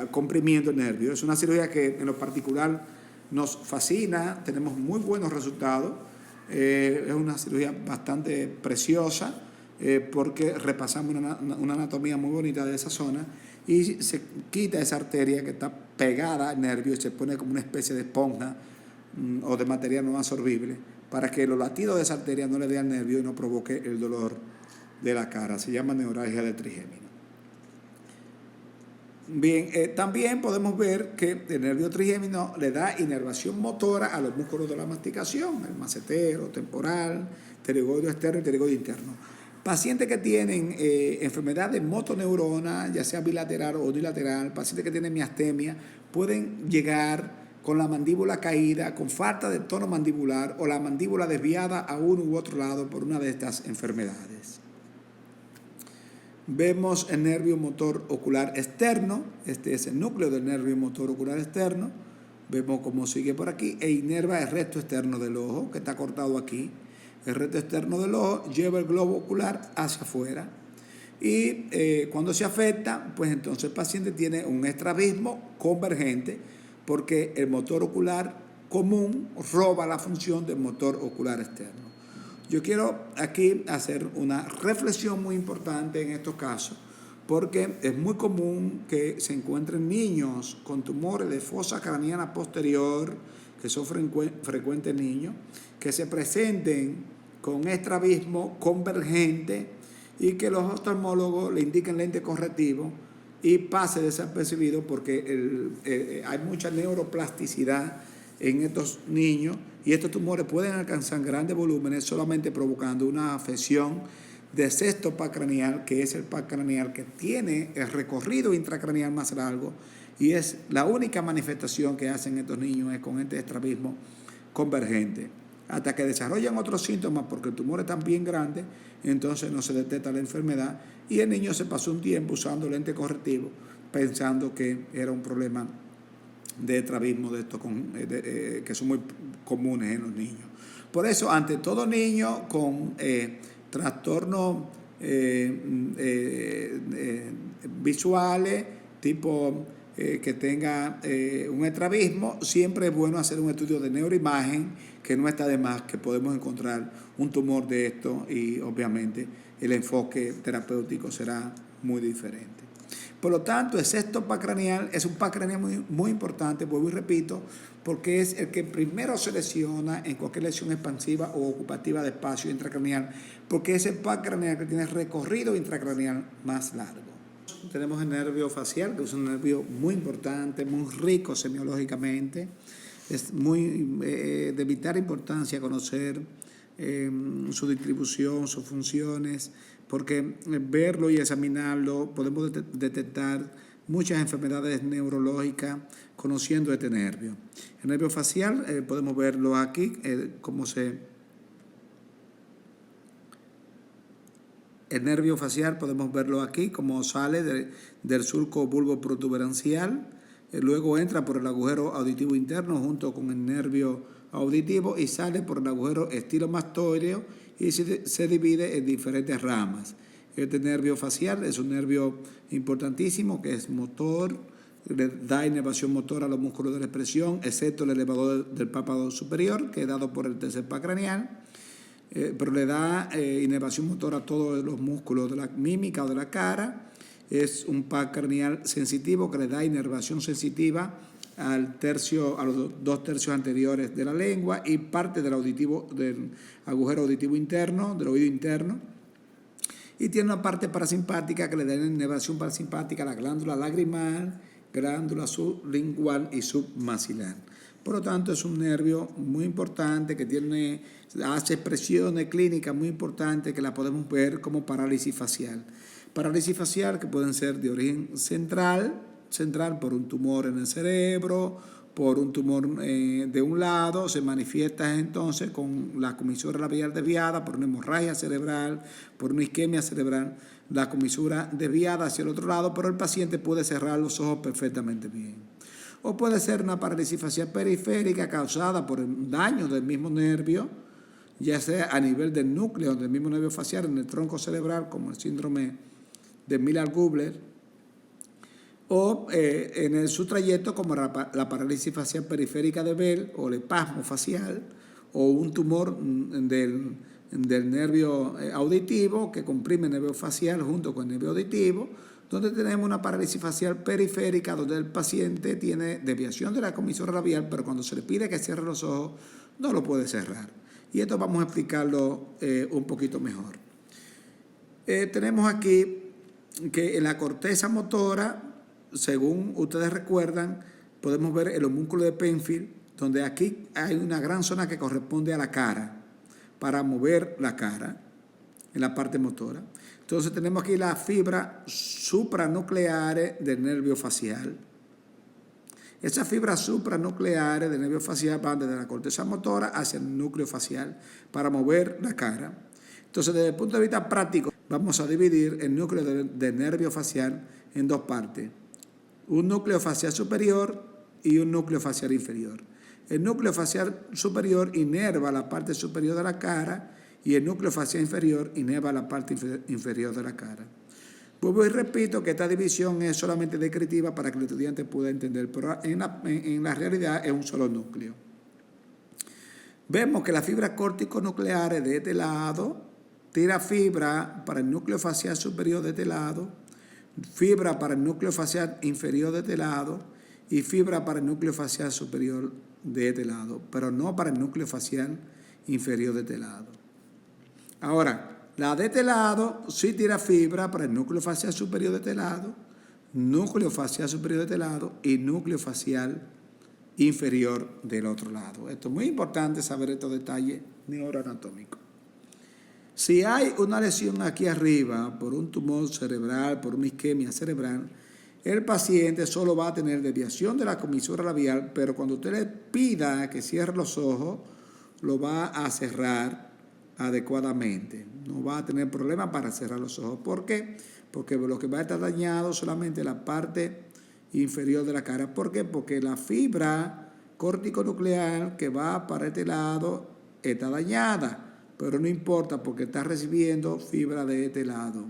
comprimiendo el nervio. Es una cirugía que en lo particular nos fascina, tenemos muy buenos resultados. Es una cirugía bastante preciosa porque repasamos una anatomía muy bonita de esa zona y se quita esa arteria que está pegada al nervio y se pone como una especie de esponja o de material no absorbible para que los latidos de esa arteria no le dé al nervio y no provoque el dolor de la cara. Se llama neuralgia del trigémino. Bien, también podemos ver que el nervio trigémino le da inervación motora a los músculos de la masticación, el macetero, temporal, pterigoideo externo y pterigoideo interno. Pacientes que tienen enfermedad de motoneurona, ya sea bilateral o unilateral, pacientes que tienen miastemia, pueden llegar con la mandíbula caída, con falta de tono mandibular o la mandíbula desviada a uno u otro lado por una de estas enfermedades. Vemos el nervio motor ocular externo. Este es el núcleo del nervio motor ocular externo. Vemos cómo sigue por aquí e inerva el recto externo del ojo, que está cortado aquí. El recto externo del ojo lleva el globo ocular hacia afuera. Y cuando se afecta, pues entonces el paciente tiene un estrabismo convergente, porque el motor ocular común roba la función del motor ocular externo. Yo quiero aquí hacer una reflexión muy importante en estos casos, porque es muy común que se encuentren niños con tumores de fosa craneana posterior, que son frecuentes niños, que se presenten con estrabismo convergente y que los oftalmólogos le indiquen lente correctivo y pase desapercibido porque hay mucha neuroplasticidad en estos niños y estos tumores pueden alcanzar grandes volúmenes solamente provocando una afección de sexto par craneal, que es el par craneal que tiene el recorrido intracraneal más largo, y es la única manifestación que hacen estos niños es con este estrabismo convergente. Hasta que desarrollan otros síntomas, porque el tumor es tan bien grande, entonces no se detecta la enfermedad y el niño se pasó un tiempo usando lente correctivo pensando que era un problema de estrabismo de estos que son muy comunes en los niños. Por eso, ante todo niño con trastornos visuales, tipo que tenga un estrabismo, siempre es bueno hacer un estudio de neuroimagen, que no está de más, que podemos encontrar un tumor de esto y obviamente el enfoque terapéutico será muy diferente. Por lo tanto, el sexto par craneal es un par craneal muy importante, vuelvo y repito, porque es el que primero se lesiona en cualquier lesión expansiva o ocupativa de espacio intracraneal, porque es el par craneal que tiene recorrido intracraneal más largo. Tenemos el nervio facial, que es un nervio muy importante, muy rico semiológicamente. Es muy de vital importancia conocer su distribución, sus funciones, porque verlo y examinarlo podemos detectar muchas enfermedades neurológicas conociendo este nervio. El nervio facial podemos verlo aquí, el nervio facial podemos verlo aquí como sale del surco bulboprotuberancial, luego entra por el agujero auditivo interno junto con el nervio auditivo y sale por el agujero estilomastoideo y se divide en diferentes ramas. Este nervio facial es un nervio importantísimo que es motor, le da inervación motora a los músculos de la expresión, excepto el elevador del párpado superior, que es dado por el tercer par craneal. Pero le da inervación motora a todos los músculos de la mímica o de la cara. Es un par craneal sensitivo que le da inervación sensitiva a los 2 tercios anteriores de la lengua y parte del agujero auditivo interno, del oído interno. Y tiene una parte parasimpática que le da inervación parasimpática a la glándula lagrimal, glándula sublingual y submaxilar. Por lo tanto, es un nervio muy importante que hace expresiones clínicas muy importantes que la podemos ver como parálisis facial. Parálisis facial que pueden ser de origen central por un tumor en el cerebro, por un tumor de un lado, se manifiesta entonces con la comisura labial desviada, por una hemorragia cerebral, por una isquemia cerebral, la comisura desviada hacia el otro lado, pero el paciente puede cerrar los ojos perfectamente bien. O puede ser una parálisis facial periférica causada por un daño del mismo nervio, ya sea a nivel del núcleo del mismo nervio facial en el tronco cerebral, como el síndrome de Miller-Gubler, o en su trayecto como la parálisis facial periférica de Bell o el espasmo facial o un tumor del nervio auditivo que comprime el nervio facial junto con el nervio auditivo, donde tenemos una parálisis facial periférica donde el paciente tiene desviación de la comisura labial, pero cuando se le pide que cierre los ojos no lo puede cerrar. Y esto vamos a explicarlo un poquito mejor. Tenemos aquí que en la corteza motora, según ustedes recuerdan, podemos ver el homúnculo de Penfield, donde aquí hay una gran zona que corresponde a la cara, para mover la cara en la parte motora. Entonces tenemos aquí las fibras supranucleares del nervio facial. Esas fibras supranucleares del nervio facial van desde la corteza motora hacia el núcleo facial para mover la cara. Entonces, desde el punto de vista práctico, vamos a dividir el núcleo del nervio facial en 2 partes. Un núcleo facial superior y un núcleo facial inferior. El núcleo facial superior inerva la parte superior de la cara y el núcleo facial inferior inerva la parte inferior de la cara. Vuelvo y repito que esta división es solamente descriptiva para que el estudiante pueda entender, pero en la realidad es un solo núcleo. Vemos que las fibras córtico-nucleares de este lado tira fibra para el núcleo facial superior de este lado, fibra para el núcleo facial inferior de este lado y fibra para el núcleo facial superior de este lado, pero no para el núcleo facial inferior de este lado. Ahora, la de este lado sí tira fibra para el núcleo facial superior de este lado, núcleo facial superior de este lado y núcleo facial inferior del otro lado. Esto es muy importante saber estos detalles neuroanatómicos. Si hay una lesión aquí arriba por un tumor cerebral, por una isquemia cerebral, el paciente solo va a tener desviación de la comisura labial, pero cuando usted le pida que cierre los ojos, lo va a cerrar adecuadamente. No va a tener problema para cerrar los ojos. ¿Por qué? Porque lo que va a estar dañado solamente la parte inferior de la cara. ¿Por qué? Porque la fibra corticonuclear que va para este lado está dañada, pero no importa porque está recibiendo fibra de este lado.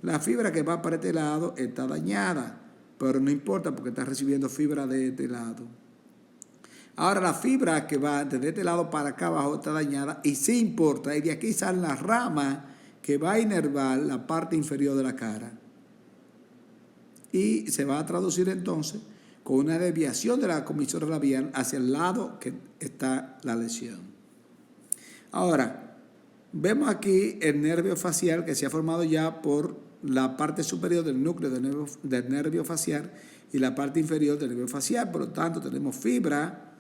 La fibra que va para este lado está dañada, pero no importa porque está recibiendo fibra de este lado. Ahora la fibra que va desde este lado para acá abajo está dañada y sí importa, y de aquí sale la rama que va a inervar la parte inferior de la cara. Y se va a traducir entonces con una desviación de la comisura labial hacia el lado que está la lesión. Ahora, vemos aquí el nervio facial que se ha formado ya por la parte superior del núcleo del nervio facial y la parte inferior del nervio facial. Por lo tanto, tenemos fibra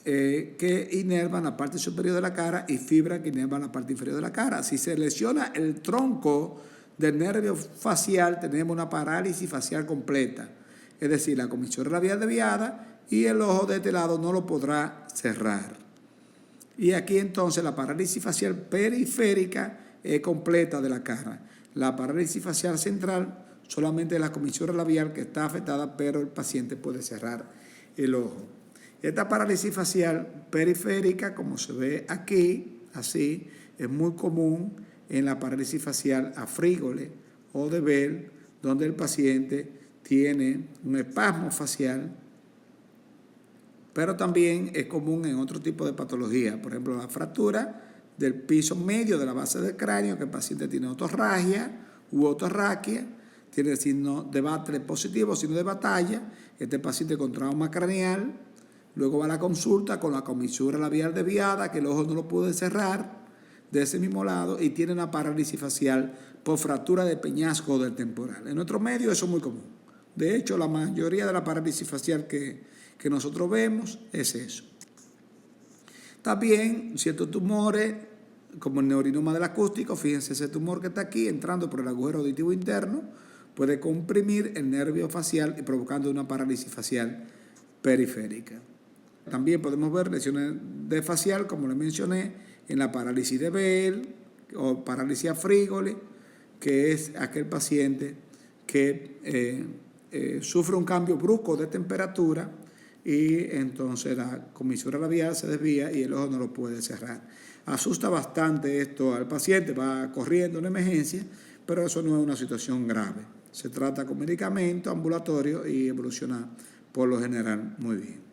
que inervan la parte superior de la cara y fibra que inervan la parte inferior de la cara. Si se lesiona el tronco del nervio facial, tenemos una parálisis facial completa. Es decir, la comisura labial desviada y el ojo de este lado no lo podrá cerrar. Y aquí entonces la parálisis facial periférica es completa de la cara. La parálisis facial central solamente la comisura labial que está afectada, pero el paciente puede cerrar el ojo. Esta parálisis facial periférica, como se ve aquí, así, es muy común en la parálisis facial afrígole o de Bell, donde el paciente tiene un espasmo facial, pero también es común en otro tipo de patología, por ejemplo, la fractura del piso medio de la base del cráneo, que el paciente tiene otorragia u otorraquia, tiene signo de Bartlett positivo, signo de batalla, este paciente con trauma craneal, luego va a la consulta con la comisura labial desviada, que el ojo no lo puede cerrar de ese mismo lado y tiene una parálisis facial por fractura de peñasco del temporal. En nuestro medio eso es muy común. De hecho, la mayoría de la parálisis facial que nosotros vemos es eso. También ciertos tumores, como el neurinoma del acústico, fíjense ese tumor que está aquí entrando por el agujero auditivo interno, puede comprimir el nervio facial y provocando una parálisis facial periférica. También podemos ver lesiones de facial, como les mencioné, en la parálisis de Bell o parálisis afrígole, que es aquel paciente que sufre un cambio brusco de temperatura y entonces la comisura labial se desvía y el ojo no lo puede cerrar. Asusta bastante esto al paciente, va corriendo en emergencia, pero eso no es una situación grave. Se trata con medicamento ambulatorio y evoluciona por lo general muy bien.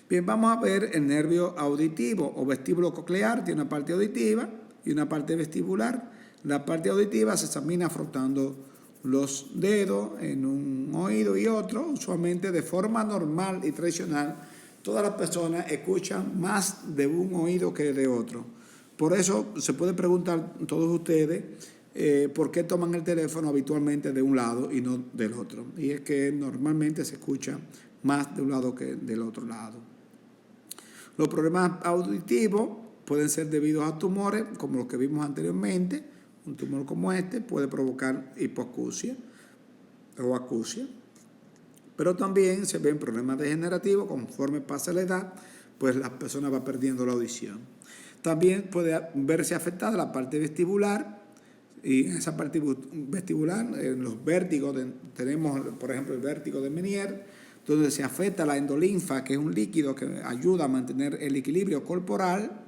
Bien, vamos a ver el nervio auditivo o vestíbulo coclear. Tiene una parte auditiva y una parte vestibular. La parte auditiva se examina frotando los dedos en un oído y otro. Usualmente de forma normal y tradicional, todas las personas escuchan más de un oído que de otro. Por eso se puede preguntar todos ustedes por qué toman el teléfono habitualmente de un lado y no del otro. Y es que normalmente se escucha más de un lado que del otro lado. Los problemas auditivos pueden ser debidos a tumores, como los que vimos anteriormente. Un tumor como este puede provocar hipoacusia o acusia. Pero también se ven problemas degenerativos conforme pasa la edad, pues la persona va perdiendo la audición. También puede verse afectada la parte vestibular, y en esa parte vestibular, en los vértigos, tenemos por ejemplo el vértigo de Meniere, donde se afecta la endolinfa, que es un líquido que ayuda a mantener el equilibrio corporal,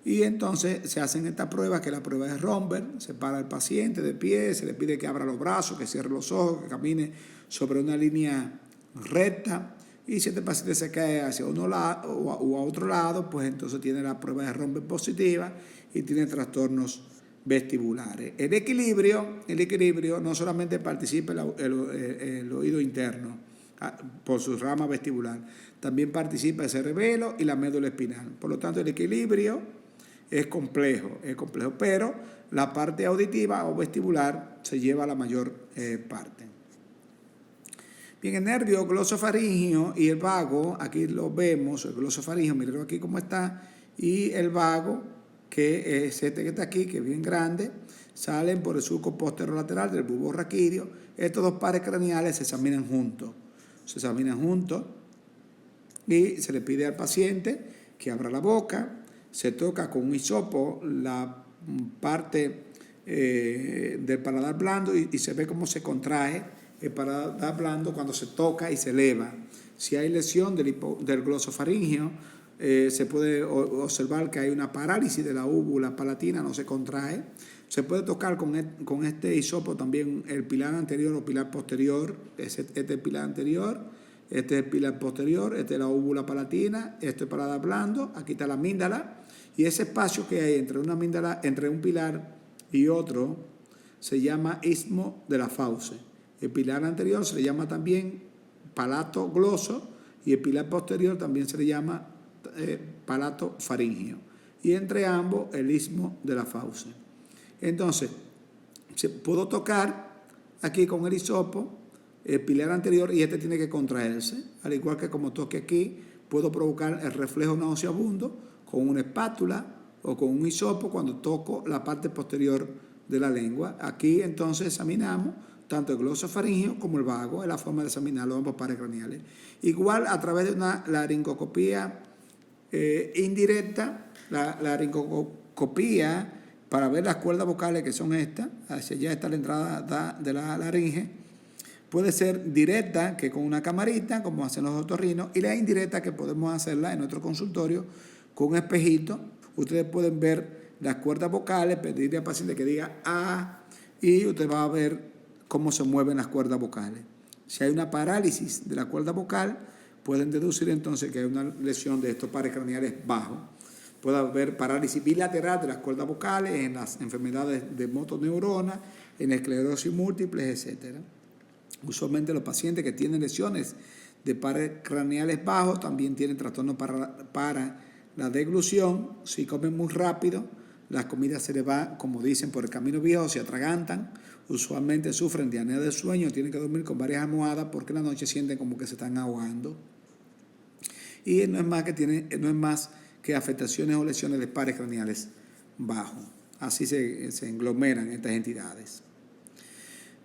y entonces se hacen estas pruebas, que la prueba de Romberg, se para el paciente de pie, se le pide que abra los brazos, que cierre los ojos, que camine sobre una línea recta, y si este paciente se cae hacia uno lado o a otro lado, pues entonces tiene la prueba de Romberg positiva y tiene trastornos vestibulares. El equilibrio no solamente participa el oído interno por su rama vestibular, también participa el cerebelo y la médula espinal. Por lo tanto, el equilibrio es complejo, pero la parte auditiva o vestibular se lleva la mayor parte. Bien, el nervio glosofaríngeo y el vago, aquí lo vemos, el glosofaríngeo, mírenlo aquí cómo está, y el vago que es este que está aquí, que es bien grande, salen por el surco posterolateral del bulbo raquídeo. Estos dos pares craneales se examinan juntos. Y se le pide al paciente que abra la boca, se toca con un hisopo la parte del paladar blando y se ve cómo se contrae el paladar blando cuando se toca y se eleva. Si hay lesión del glosofaringeo, se puede observar que hay una parálisis de la úvula palatina, no se contrae. Se puede tocar con este hisopo también el pilar anterior o pilar posterior. Este es el pilar anterior, este es el pilar posterior, este es la úvula palatina, este es paladar blando, aquí está la amígdala. Y ese espacio que hay entre una amígdala, entre un pilar y otro, se llama istmo de la fauce. El pilar anterior se le llama también palato gloso y el pilar posterior también se le llama palato faríngeo. Y entre ambos el istmo de la fauce. Entonces, puedo tocar aquí con el hisopo el pilar anterior y este tiene que contraerse. Al igual que como toque aquí, puedo provocar el reflejo nauseabundo con una espátula o con un hisopo cuando toco la parte posterior de la lengua. Aquí entonces examinamos tanto el glosofaringeo como el vago, es la forma de examinar los ambos pares craneales. Igual a través de una laringoscopía indirecta, la laringoscopía para ver las cuerdas vocales que son estas, hacia allá está la entrada de la laringe, puede ser directa, que con una camarita, como hacen los otorrinos, y la indirecta, que podemos hacerla en nuestro consultorio con un espejito. Ustedes pueden ver las cuerdas vocales, pedirle al paciente que diga A, y usted va a ver cómo se mueven las cuerdas vocales. Si hay una parálisis de la cuerda vocal, pueden deducir entonces que hay una lesión de estos pares craneales bajos. Puede haber parálisis bilateral de las cuerdas vocales en las enfermedades de motoneurona, en esclerosis múltiples, etc. Usualmente los pacientes que tienen lesiones de pares craneales bajos también tienen trastornos para la deglución. Si comen muy rápido, las comidas se les va, como dicen, por el camino viejo, se atragantan. Usualmente sufren de apnea del sueño, tienen que dormir con varias almohadas porque en la noche sienten como que se están ahogando. Y no es más que afectaciones o lesiones de pares craneales bajos. Así se englomeran estas entidades.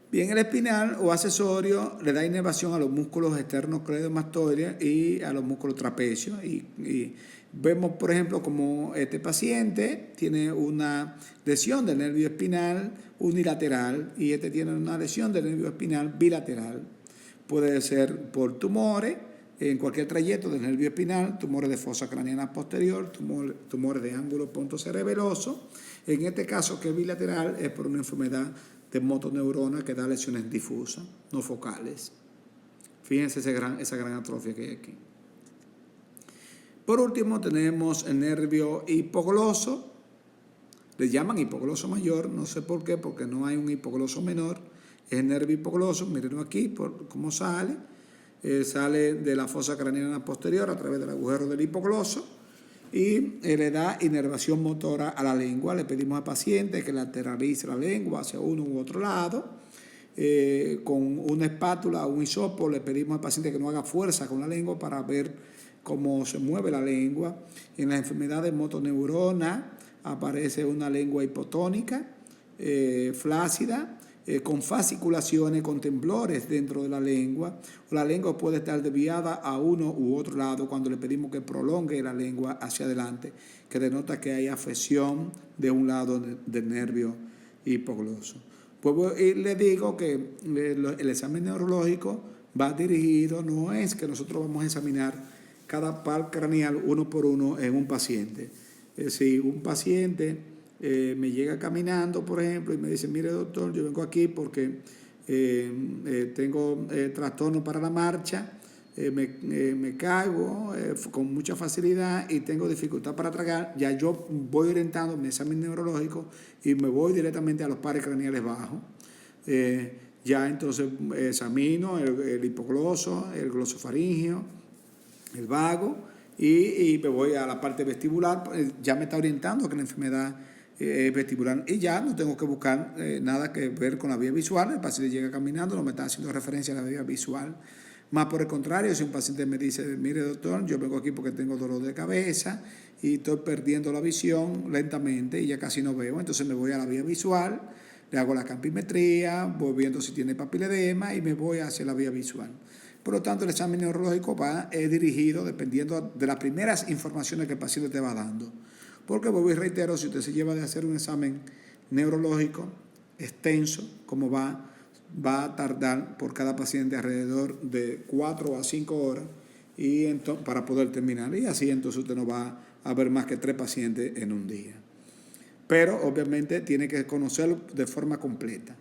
Bien, el espinal o accesorio le da inervación a los músculos esternocleidomastoides y a los músculos trapecios. Y vemos, por ejemplo, como este paciente tiene una lesión del nervio espinal unilateral y este tiene una lesión del nervio espinal bilateral. Puede ser por tumores en cualquier trayecto del nervio espinal, tumores de fosa craneana posterior, tumores de ángulo pontocerebeloso. En este caso, que es bilateral, es por una enfermedad de motoneurona que da lesiones difusas, no focales. Fíjense esa gran atrofia que hay aquí. Por último, tenemos el nervio hipogloso. Le llaman hipogloso mayor, no sé por qué, porque no hay un hipogloso menor. Es el nervio hipogloso, mírenlo aquí, cómo sale. Sale de la fosa craneana posterior a través del agujero del hipogloso y le da inervación motora a la lengua. Le pedimos al paciente que lateralice la lengua hacia uno u otro lado. Con una espátula o un hisopo le pedimos al paciente que no haga fuerza con la lengua para ver cómo se mueve la lengua. En las enfermedades motoneurona aparece una lengua hipotónica, flácida, con fasciculaciones, con temblores dentro de la lengua. La lengua puede estar desviada a uno u otro lado cuando le pedimos que prolongue la lengua hacia adelante, que denota que hay afección de un lado del nervio hipogloso. Pues le digo que el examen neurológico va dirigido, no es que nosotros vamos a examinar cada par craneal uno por uno en un paciente. Si un paciente me llega caminando, por ejemplo, y me dice, mire doctor, yo vengo aquí porque tengo trastorno para la marcha, me caigo con mucha facilidad y tengo dificultad para tragar, ya yo voy orientando mi examen neurológico y me voy directamente a los pares craneales bajos. Ya entonces examino el hipogloso, el glosofaringeo, el vago y me voy a la parte vestibular, ya me está orientando que la enfermedad vestibular y ya no tengo que buscar nada que ver con la vía visual. El paciente llega caminando, no me está haciendo referencia a la vía visual. Más por el contrario, si un paciente me dice, mire doctor, yo vengo aquí porque tengo dolor de cabeza y estoy perdiendo la visión lentamente y ya casi no veo, entonces me voy a la vía visual, le hago la campimetría, voy viendo si tiene papiledema y me voy hacia la vía visual. Por lo tanto, el examen neurológico va dirigido dependiendo de las primeras informaciones que el paciente te va dando. Porque, vuelvo y reitero, si usted se lleva de hacer un examen neurológico extenso, como va a tardar por cada paciente alrededor de 4 a 5 horas y para poder terminar. Y así entonces usted no va a ver más que 3 pacientes en un día. Pero obviamente tiene que conocerlo de forma completa.